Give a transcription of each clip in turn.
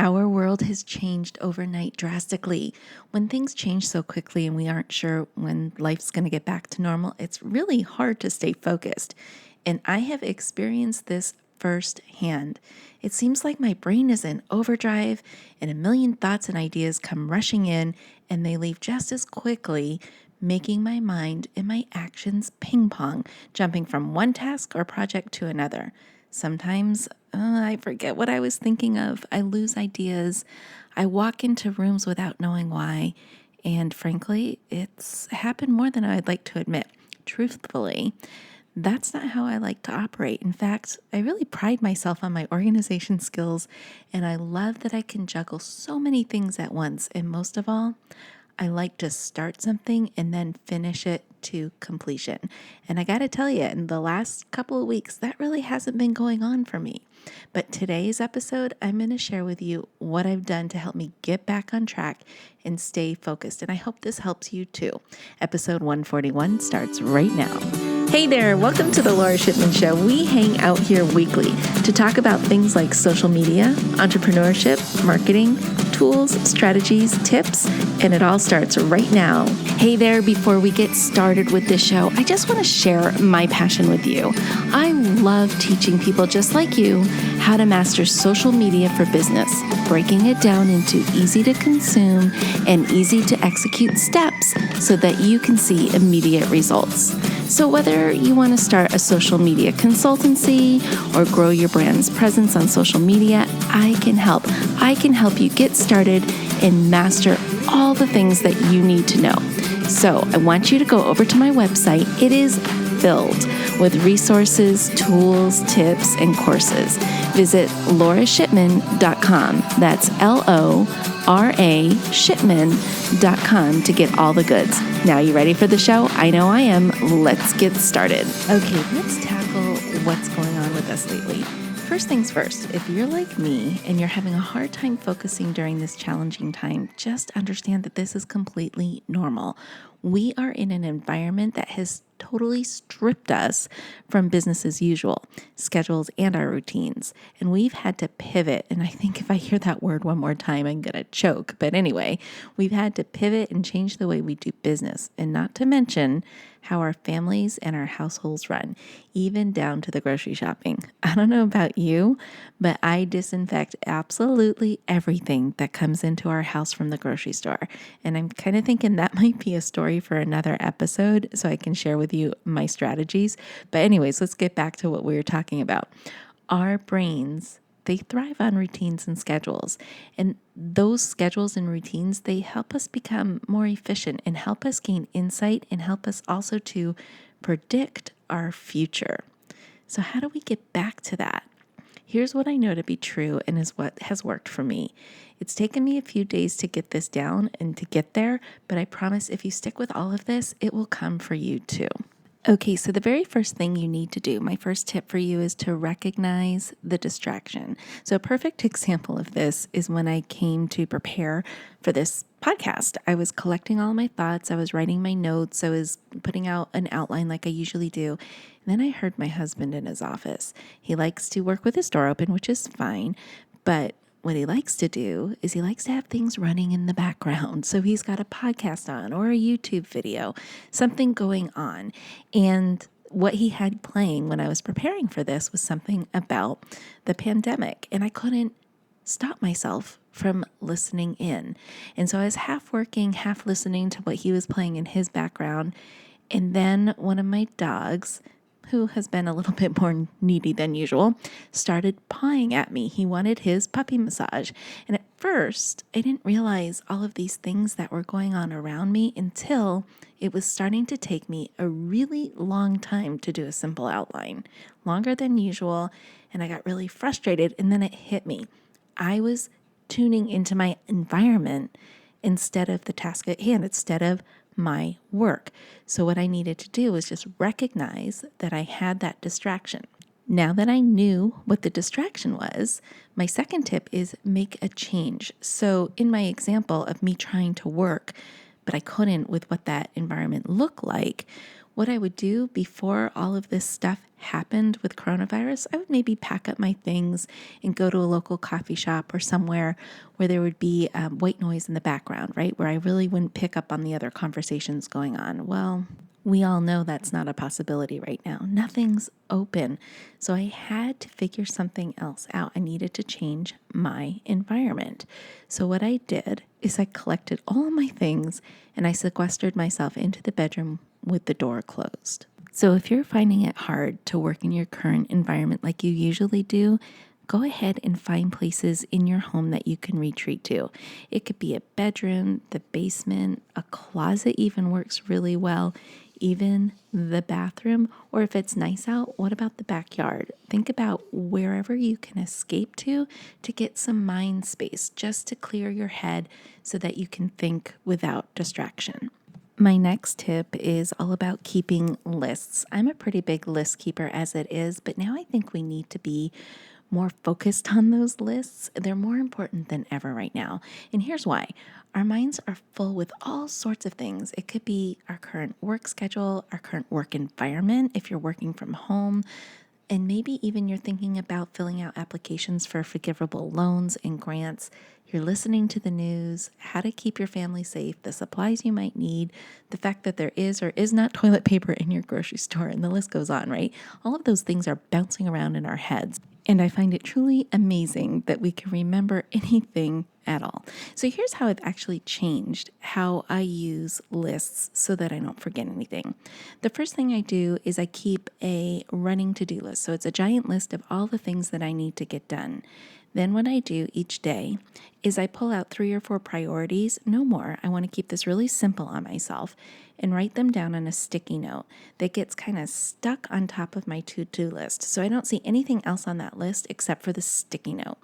Our world has changed overnight drastically. When things change so quickly and we aren't sure when life's going to get back to normal, it's really hard to stay focused. And I have experienced this firsthand. It seems like my brain is in overdrive and a million thoughts and ideas come rushing in and they leave just as quickly, making my mind and my actions ping pong, jumping from one task or project to another. Sometimes I forget what I was thinking of. I lose ideas. I walk into rooms without knowing why. And frankly, it's happened more than I'd like to admit. Truthfully, that's not how I like to operate. In fact, I really pride myself on my organization skills, and I love that I can juggle so many things at once. And most of all, I like to start something and then finish it to completion. And I got to tell you, in the last couple of weeks, that really hasn't been going on for me. But today's episode, I'm going to share with you what I've done to help me get back on track and stay focused. And I hope this helps you too. Episode 141 starts right now. Hey there, welcome to the Laura Shipman Show. We hang out here weekly to talk about things like social media, entrepreneurship, marketing, tools, strategies, tips, and it all starts right now. Hey there, before we get started with this show, I just want to share my passion with you. I love teaching people just like you how to master social media for business, breaking it down into easy to consume and easy to execute steps so that you can see immediate results. So whether you want to start a social media consultancy or grow your brand's presence on social media, I can help. I can help you get started and master all the things that you need to know. So I want you to go over to my website. It is filled with resources, tools, tips, and courses. Visit laurashipman.com. That's LORA Shipman.com to get all the goods. Now, you ready for the show? I know I am. Let's get started. Okay, let's tackle what's going on with us lately. First things first, if you're like me and you're having a hard time focusing during this challenging time, just understand that this is completely normal. We are in an environment that has totally stripped us from business as usual, schedules, and our routines. And we've had to pivot. And I think if I hear that word one more time, I'm going to choke. But anyway, we've had to pivot and change the way we do business. And not to mention how our families and our households run, even down to the grocery shopping. I don't know about you, but I disinfect absolutely everything that comes into our house from the grocery store. And I'm kind of thinking that might be a story for another episode so I can share with you my strategies. But anyways, let's get back to what we were talking about. Our brains, they thrive on routines and schedules. And those schedules and routines, they help us become more efficient and help us gain insight and help us also to predict our future. So how do we get back to that? Here's what I know to be true and is what has worked for me. It's taken me a few days to get this down and to get there, but I promise if you stick with all of this, it will come for you too. Okay, so the very first thing you need to do, my first tip for you is to recognize the distraction. So a perfect example of this is when I came to prepare for this podcast. I was collecting all my thoughts. I was writing my notes. I was putting out an outline like I usually do. And then I heard my husband in his office. He likes to work with his door open, which is fine, but what he likes to do is he likes to have things running in the background. So he's got a podcast on or a YouTube video, something going on. And what he had playing when I was preparing for this was something about the pandemic. And I couldn't stop myself from listening in. And so I was half working, half listening to what he was playing in his background. And then one of my dogs, who has been a little bit more needy than usual, started pawing at me. He wanted his puppy massage. And at first, I didn't realize all of these things that were going on around me until it was starting to take me a really long time to do a simple outline, longer than usual. And I got really frustrated. And then it hit me. I was tuning into my environment instead of the task at hand, instead of my work. So what I needed to do was just recognize that I had that distraction. Now that I knew what the distraction was, my second tip is make a change. So in my example of me trying to work, but I couldn't with what that environment looked like, What I would do before all of this stuff happened with coronavirus, I would maybe pack up my things and go to a local coffee shop or somewhere where there would be white noise in the background, right? Where I really wouldn't pick up on the other conversations going on. Well, we all know that's not a possibility right now. Nothing's open. So I had to figure something else out. I needed to change my environment. So what I did is I collected all of my things and I sequestered myself into the bedroom with the door closed. So if you're finding it hard to work in your current environment like you usually do, go ahead and find places in your home that you can retreat to. It could be a bedroom, the basement, a closet even works really well, even the bathroom, or if it's nice out, what about the backyard? Think about wherever you can escape to get some mind space, just to clear your head so that you can think without distraction. My next tip is all about keeping lists. I'm a pretty big list keeper as it is, but now I think we need to be more focused on those lists. They're more important than ever right now. And here's why. Our minds are full with all sorts of things. It could be our current work schedule, our current work environment, if you're working from home, and maybe even you're thinking about filling out applications for forgivable loans and grants. You're listening to the news, how to keep your family safe, the supplies you might need, the fact that there is or is not toilet paper in your grocery store, and the list goes on, right? All of those things are bouncing around in our heads. And I find it truly amazing that we can remember anything at all. So here's how I've actually changed how I use lists so that I don't forget anything. The first thing I do is I keep a running to-do list. So it's a giant list of all the things that I need to get done. Then what I do each day is I pull out 3 or 4 priorities, no more. I want to keep this really simple on myself and write them down on a sticky note that gets kind of stuck on top of my to-do list. So I don't see anything else on that list except for the sticky note.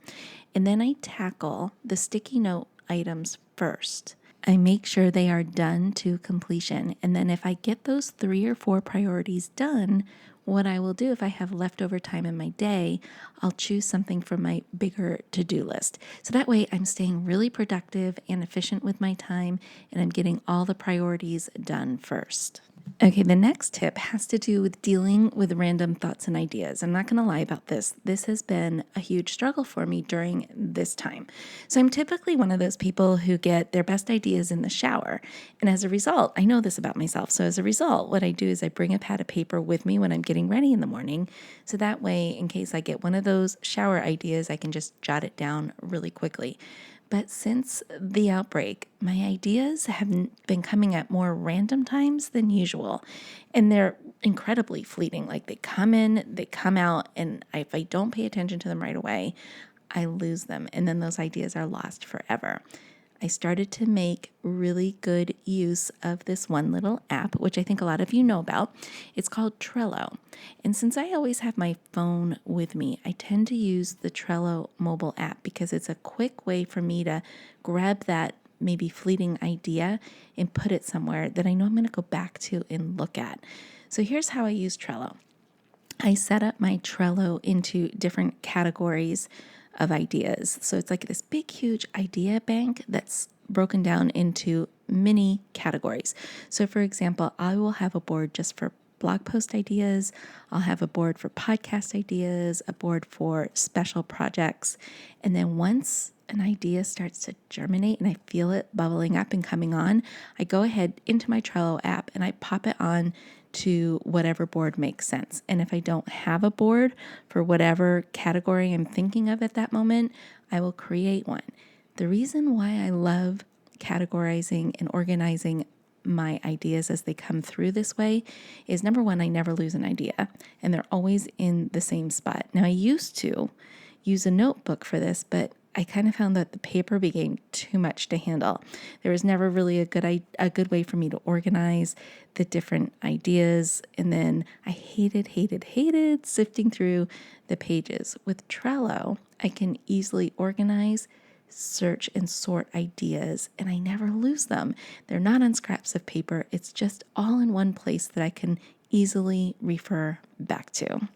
And then I tackle the sticky note items first. I make sure they are done to completion. And then if I get those 3 or 4 priorities done, what I will do if I have leftover time in my day, I'll choose something from my bigger to-do list. So that way I'm staying really productive and efficient with my time, and I'm getting all the priorities done first. Okay, the next tip has to do with dealing with random thoughts and ideas. I'm not going to lie about this. This has been a huge struggle for me during this time. So I'm typically one of those people who get their best ideas in the shower. And as a result, I know this about myself. So as a result, what I do is I bring a pad of paper with me when I'm getting ready in the morning. So that way, in case I get one of those shower ideas, I can just jot it down really quickly. But since the outbreak, my ideas have been coming at more random times than usual. And they're incredibly fleeting. Like they come in, they come out, and if I don't pay attention to them right away, I lose them. And then those ideas are lost forever. I started to make really good use of this one little app, which I think a lot of you know about. It's called Trello. And since I always have my phone with me, I tend to use the Trello mobile app because it's a quick way for me to grab that maybe fleeting idea and put it somewhere that I know I'm going to go back to and look at. So here's how I use Trello. I set up my Trello into different categories of ideas. So it's like this big, huge idea bank that's broken down into mini categories. So for example, I will have a board just for blog post ideas. I'll have a board for podcast ideas, a board for special projects. And then once an idea starts to germinate and I feel it bubbling up and coming on, I go ahead into my Trello app and I pop it on to whatever board makes sense. And if I don't have a board for whatever category I'm thinking of at that moment, I will create one. The reason why I love categorizing and organizing my ideas as they come through this way is number one, I never lose an idea and they're always in the same spot. Now I used to use a notebook for this, but I kind of found that the paper became too much to handle. There was never really a good way for me to organize the different ideas. And then I hated sifting through the pages. With Trello, I can easily organize, search, and sort ideas, and I never lose them. They're not on scraps of paper. It's just all in one place that I can easily refer back to.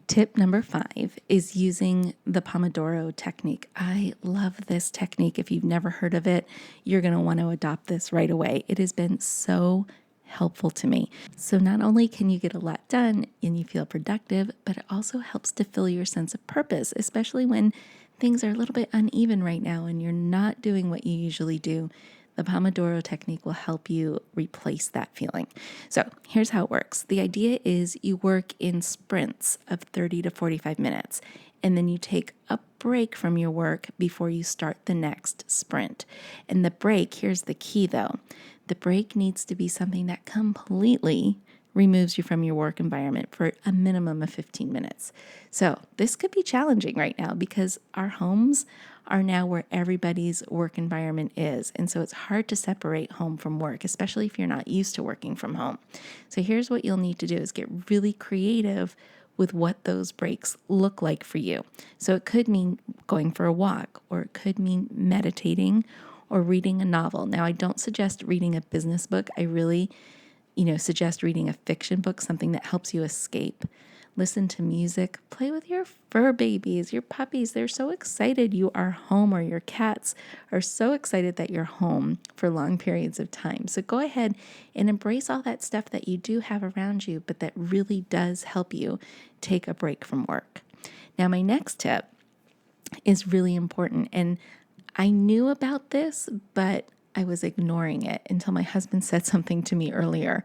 Tip number 5 is using the Pomodoro technique. I love this technique. If you've never heard of it, you're going to want to adopt this right away. It has been so helpful to me. So not only can you get a lot done and you feel productive, but it also helps to fill your sense of purpose, especially when things are a little bit uneven right now and you're not doing what you usually do. The Pomodoro technique will help you replace that feeling. So here's how it works. The idea is you work in sprints of 30 to 45 minutes, and then you take a break from your work before you start the next sprint. And the break, here's the key though, the break needs to be something that completely removes you from your work environment for a minimum of 15 minutes. So this could be challenging right now because our homes are now where everybody's work environment is. And so it's hard to separate home from work, especially if you're not used to working from home. So here's what you'll need to do is get really creative with what those breaks look like for you. So it could mean going for a walk, or it could mean meditating or reading a novel. Now, I don't suggest reading a business book. I really suggest reading a fiction book, something that helps you escape. Listen to music, play with your fur babies, your puppies. They're so excited you are home, or your cats are so excited that you're home for long periods of time. So go ahead and embrace all that stuff that you do have around you, but that really does help you take a break from work. Now, my next tip is really important, and I knew about this, but I was ignoring it until my husband said something to me earlier.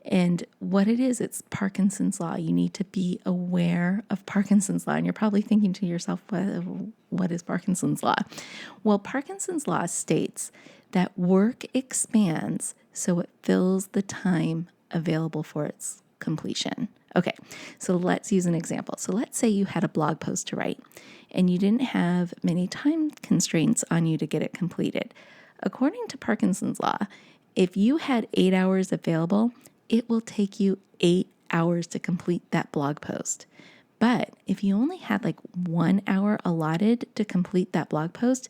And what it is, it's Parkinson's law. You need to be aware of Parkinson's law. And you're probably thinking to yourself, what is Parkinson's law? Well, Parkinson's law states that work expands so it fills the time available for its completion. Okay, so let's use an example. So let's say you had a blog post to write and you didn't have many time constraints on you to get it completed. According to Parkinson's law, if you had 8 hours available, it will take you 8 hours to complete that blog post. But if you only had like 1 hour allotted to complete that blog post,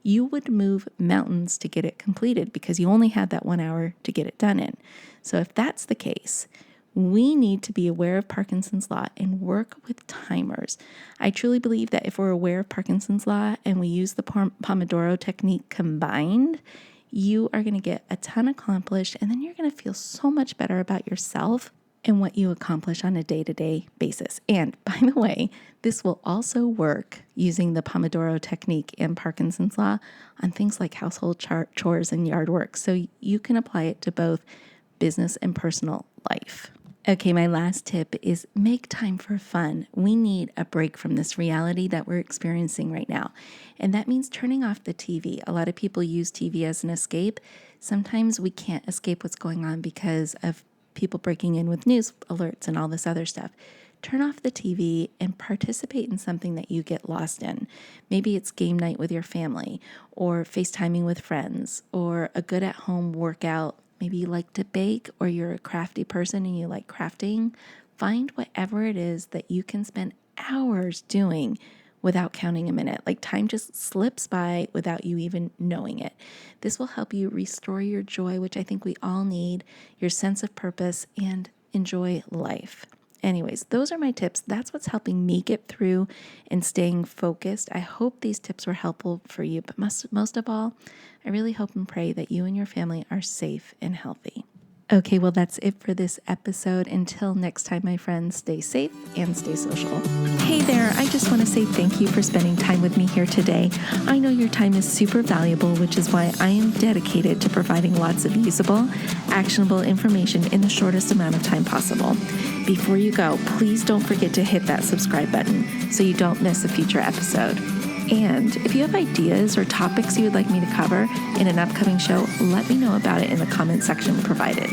you would move mountains to get it completed because you only had that 1 hour to get it done in. So if that's the case, we need to be aware of Parkinson's law and work with timers. I truly believe that if we're aware of Parkinson's law and we use the Pomodoro technique combined, you are going to get a ton accomplished, and then you're going to feel so much better about yourself and what you accomplish on a day-to-day basis. And by the way, this will also work using the Pomodoro technique and Parkinson's law on things like household chores and yard work. So you can apply it to both business and personal life. Okay, my last tip is make time for fun. We need a break from this reality that we're experiencing right now. And that means turning off the TV. A lot of people use TV as an escape. Sometimes we can't escape what's going on because of people breaking in with news alerts and all this other stuff. Turn off the TV and participate in something that you get lost in. Maybe it's game night with your family, or FaceTiming with friends, or a good at-home workout. Maybe you like to bake, or you're a crafty person and you like crafting. Find whatever it is that you can spend hours doing without counting a minute. Like time just slips by without you even knowing it. This will help you restore your joy, which I think we all need, your sense of purpose, and enjoy life. Anyways, those are my tips. That's what's helping me get through and staying focused. I hope these tips were helpful for you, but most of all, I really hope and pray that you and your family are safe and healthy. Okay, well, that's it for this episode. Until next time, my friends, stay safe and stay social. Hey there, I just want to say thank you for spending time with me here today. I know your time is super valuable, which is why I am dedicated to providing lots of usable, actionable information in the shortest amount of time possible. Before you go, please don't forget to hit that subscribe button so you don't miss a future episode. And if you have ideas or topics you would like me to cover in an upcoming show, let me know about it in the comment section provided.